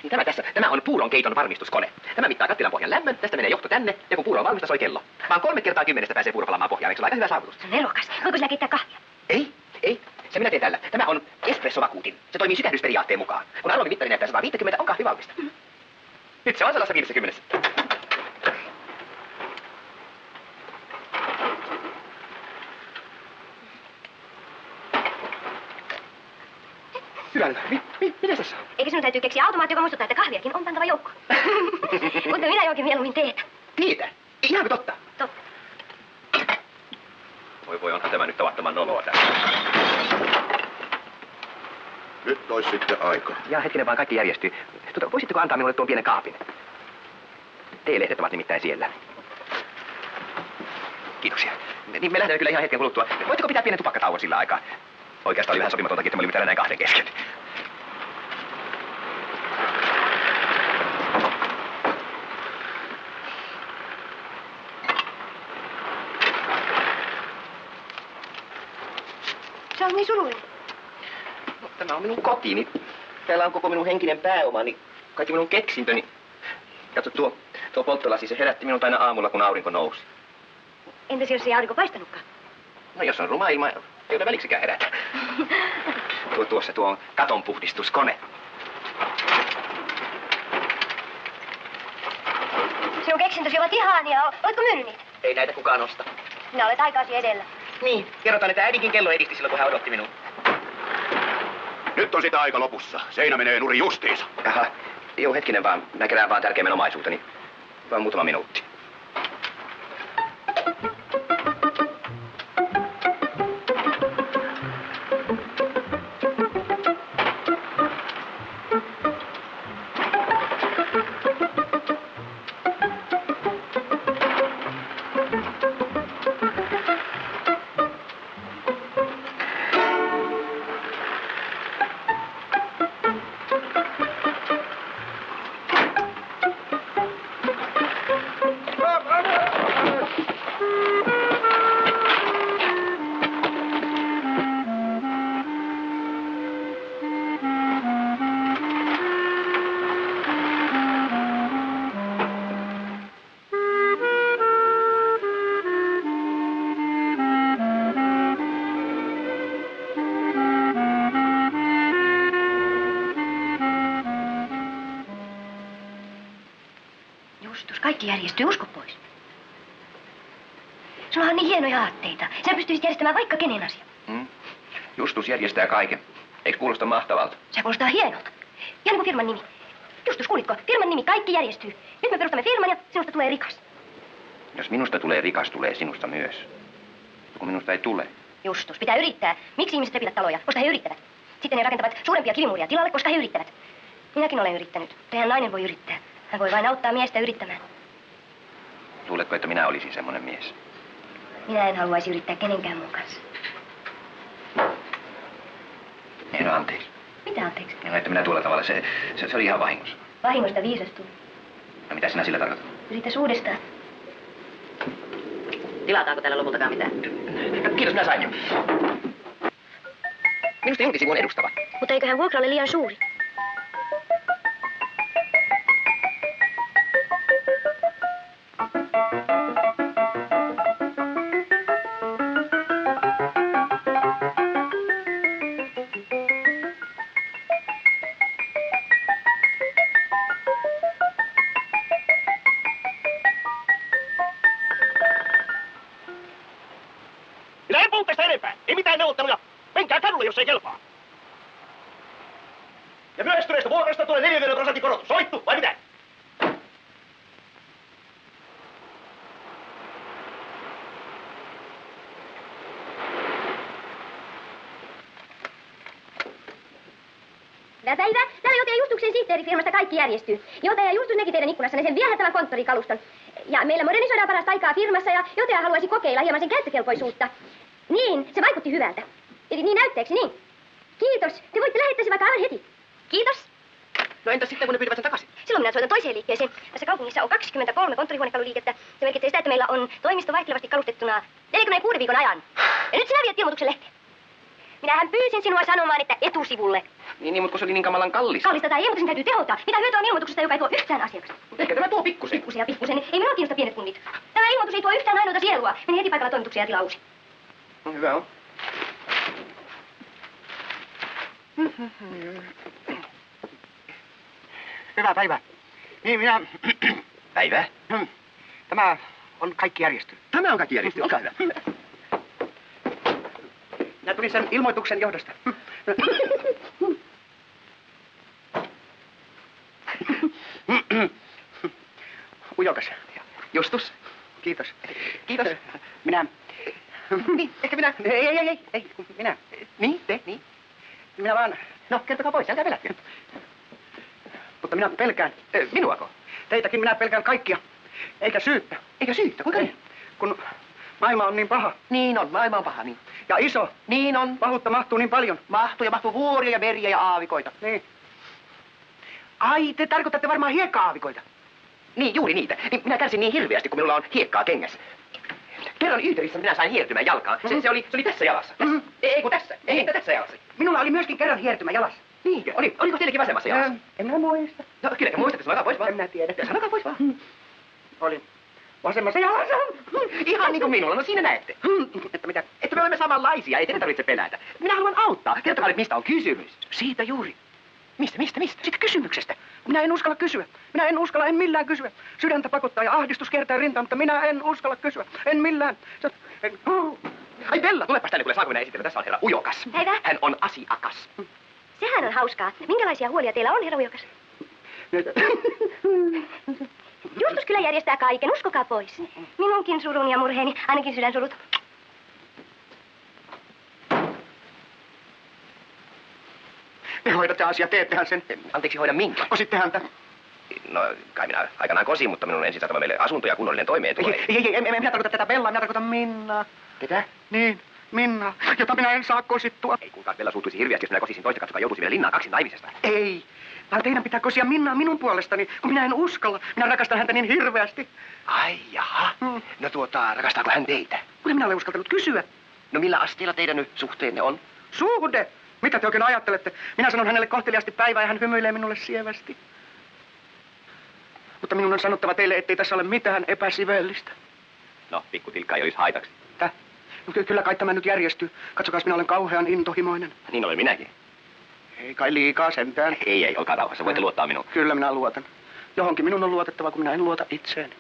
Niin tämä on puuron keiton varmistuskone. Tämä mittaa kattilan pohjan lämmön, tästä menee johto tänne, ja kun puuro on valmista, soi kello. Vaan 3 kertaa 10 pääsee puuro palamaan pohjaan, eikö se ole aika hyvä saavutus? Se on nerokas. Voiko sillä keittää kahvia? Ei. Se minä teen tällä. Tämä on espressovakuutin. Se toimii sykähdysperiaatteen mukaan. Kun aromimittari näyttää 150, on kahvi valmista. Nyt se on 150. Hyvä. Mitä tässä on? Eikö sinun täytyy keksiä automaatti, joka muistuttaa, että kahviakin on pantava joukko? Mutta minä jokin mieluummin teetä. Niitä? Ihanko totta? Totta. Voi, onhan tämä nyt tavattoman noloa tässä. Nyt ois sitten aika. Ja hetkinen vaan, kaikki järjestyy. Voisitteko antaa minulle tuon pienen kaapin? Teelehdet ovat nimittäin siellä. Kiitoksia. Niin me lähdemme kyllä ihan hetken kuluttua. Voitteko pitää pienen tupakkatauon sillä aikaa? Oikeastaan oli vähän sopimatontakin, että me olimme täällä näin kahden kesken. Se on niin surullinen. No, tämä on minun kotiini. Täällä on koko minun henkinen pääomani, kaikki minun keksintöni. Katso, tuo polttolasi, se herätti minut aina aamulla, kun aurinko nousi. Entäs jos ei aurinko paistanutkaan? No jos on ruma ilma, ei ole väliksikään herätä. Tuossa tuo on katonpuhdistuskone. Sinun keksintösi ovat ihania. Oletko myynyt niitä? Ei näitä kukaan osta. Minä olet aikaasi edellä. Niin, kerrotaan, että äidinkin kello edisti silloin, kun hän odotti minua. Nyt on sitä aika lopussa. Seinä menee nurin justiinsa. Aha, joo hetkinen vaan. Mä kerään vaan tärkeimmän omaisuuteni. Vaan muutama minuutti. Kaikki järjestyy, usko pois. Sulla on niin hienoja aatteita. Sä pystyisit järjestämään vaikka kenen asia. Justus järjestää kaiken. Eikö kuulosta mahtavalta? Se kuulostaa hienolta. Ihan niin kuin firman nimi. Justus, kuulitko? Firman nimi, kaikki järjestyy. Nyt me perustamme firman ja sinusta tulee rikas. Jos minusta tulee rikas, tulee sinusta myös. Kun minusta ei tule. Justus, pitää yrittää. Miksi ihmiset repivät taloja? Koska he yrittävät. Sitten he rakentavat suurempia kivimuuria tilalle, koska he yrittävät. Minäkin olen yrittänyt. Mutta eihän nainen voi yrittää. Hän voi vain auttaa miestä yrittämään. Luuletko, että minä olisin semmoinen mies? Minä en haluaisi yrittää kenenkään muun kanssa. Ei, no anteeksi. Mitä anteeksi? No, että minä tuolla tavalla, se oli ihan vahingossa. Vahingosta viisastuu. No mitä sinä sillä tarkoitat? Yritäs uudestaan. Tilataanko täällä lopultakaan mitään? Kiitos, minä sain jo. Minusta julkisivu on edustava. Mutta eiköhän vuokra ole liian suuri? Ja myöhästyneestä vuokrasta tulee 40% korotus. Soittu vai mitä? Hyvää päivää. Täällä Jotaja Justuksen sihteerifirmasta kaikki järjestyy. Jotaja Justus näki teidän ikkunassanne sen viehättävän konttorikaluston. Ja meillä modernisoidaan parasta aikaa firmassa ja Jotaja haluaisi kokeilla hieman sen käyttökelpoisuutta. Niin, se vaikutti hyvältä. Niin näytteeksi, niin. Kiitos. Te voitte lähettää se vaikka aivan heti. Kiitos. No entäs sitten, kun ne pyytävät sen takaisin? Silloin minä soitan toiseen liikkeeseen. Tässä kaupungissa on 23 konttorihuonekaluliikettä. Se merkitsee sitä, että meillä on toimisto vaihtelevasti kalustettuna 46 viikon ajan. Ja nyt sinä viet ilmoituksen lehteen. Minähän pyysin sinua sanomaan, että etusivulle. Niin, mutta kun se oli niin kamalan kallista. Kallista tai ei, mutta sen täytyy tehottaa. Mitä hyötyä on ilmoituksesta, joka ei tuo yhtään asiakasta? Ehkä tämä tuo pikkusen. Pikkusen. Ei minua kiinnosta pienet kunnit. Tämä ilmoitus ei tuo yhtään ainoata sielua. Meni heti paikalla toimituksia ja tilaa uusi. No, hyvä on. Hyvää päivää. Niin, minä... Päivää. Tämä on kaikki järjesty. Tämä on kaikki järjesty, olkaa hyvä. Minä tulin sen ilmoituksen johdosta. Ujokas. Justus. Kiitos. Kiitos. Minä... Niin, ehkä minä. Ei, minä. Niin, te, niin. Minä vaan... No, kertokaa pois, älkää pelätkö. Mutta minä pelkään. Minuako? Teitäkin minä pelkään kaikkia. Eikä syyttä. Eikä syyttä, kuinka niin? Kun maailma on niin paha. Niin on, maailma on paha, niin. Ja iso. Niin on. Pahuutta mahtuu niin paljon. Mahtuu vuoria ja meriä ja aavikoita. Niin. Ai, te tarkoitatte varmaan hiekka-aavikoita. Niin, juuri niitä. Niin minä kärsin niin hirveästi, kun minulla on hiekkaa kengässä. Kerran Yyterissä minä sain hiertymään jalkaan. Se oli tässä jalassa. Tässä. Ei kun tässä. Ei, tässä jalassa. Minulla oli myöskin kerran hiertymä jalassa. Niinkö? Oliko teilläkin vasemmassa jalassa? En minä muista. No kyllä te muistatte, sanokaa pois vaan. En minä tiedä. Sanokaa pois vaan. Oli vasemmassa jalassa. Ihan niin kuin minulla, no siinä näette. Että mitä? Että me olemme samanlaisia, ei teidän tarvitse pelätä. Minä haluan auttaa. Kertokaa nyt, mistä on kysymys. Siitä juuri. Mistä? Siitä kysymyksestä. Minä en uskalla kysyä. En millään kysyä. Sydäntä pakottaa ja ahdistus kertaa rintaan, mutta minä en uskalla kysyä. En millään. Ai Bella, tulepas tänne, kuule, saanko minä esitellä? Tässä on herra Ujokas. Päivä. Hän on asiakas. Sehän on hauskaa. Minkälaisia huolia teillä on, herra Ujokas? Justus kyllä järjestää kaiken, uskokaa pois. Minunkin suruni ja murheeni, ainakin sydänsurut. Te hoidatte asiaa, teettehän sen. Anteeksi, hoida minkä? Kositte häntä. No, kai minä aikanaan kosin, mutta minun on ensin saatava meille asunto ja kunnollinen toimeentulo. Ei, en minä tarkoita tätä Bellaa, minä tarkoitan Minnaa. Ketä? Niin, Minna, jota minä en saa kosittua. Ei kuulkaa, Bella suuttuisi hirveästi, jos minä kosisin toista, katsokaa, joutuisi vielä linnaan kaksin naimisesta. Ei, vaan teidän pitää kosia Minnaa minun puolestani, kun minä en uskalla. Minä rakastan häntä niin hirveästi. Ai jaha. No rakastaako hän teitä? Kun minä olen uskaltanut kysyä. No millä asteella teidän nyt suhteenne on? Suhde! Mitä te oikein ajattelette? Minä sanon hänelle kohteliaasti päivää ja hän hymyilee minulle sievästi. Mutta minun on sanottava teille, ettei tässä ole mitään epäsivellistä. No, pikkutilkka ei olisi haitaksi. No, kyllä kai tämä nyt järjestyy. Katsokaas, minä olen kauhean intohimoinen. Niin olen minäkin. Ei kai liikaa sentään. Ei, olkaa rauhassa. Voitte luottaa minuun. Kyllä minä luotan. Johonkin minun on luotettava, kun minä en luota itseeni.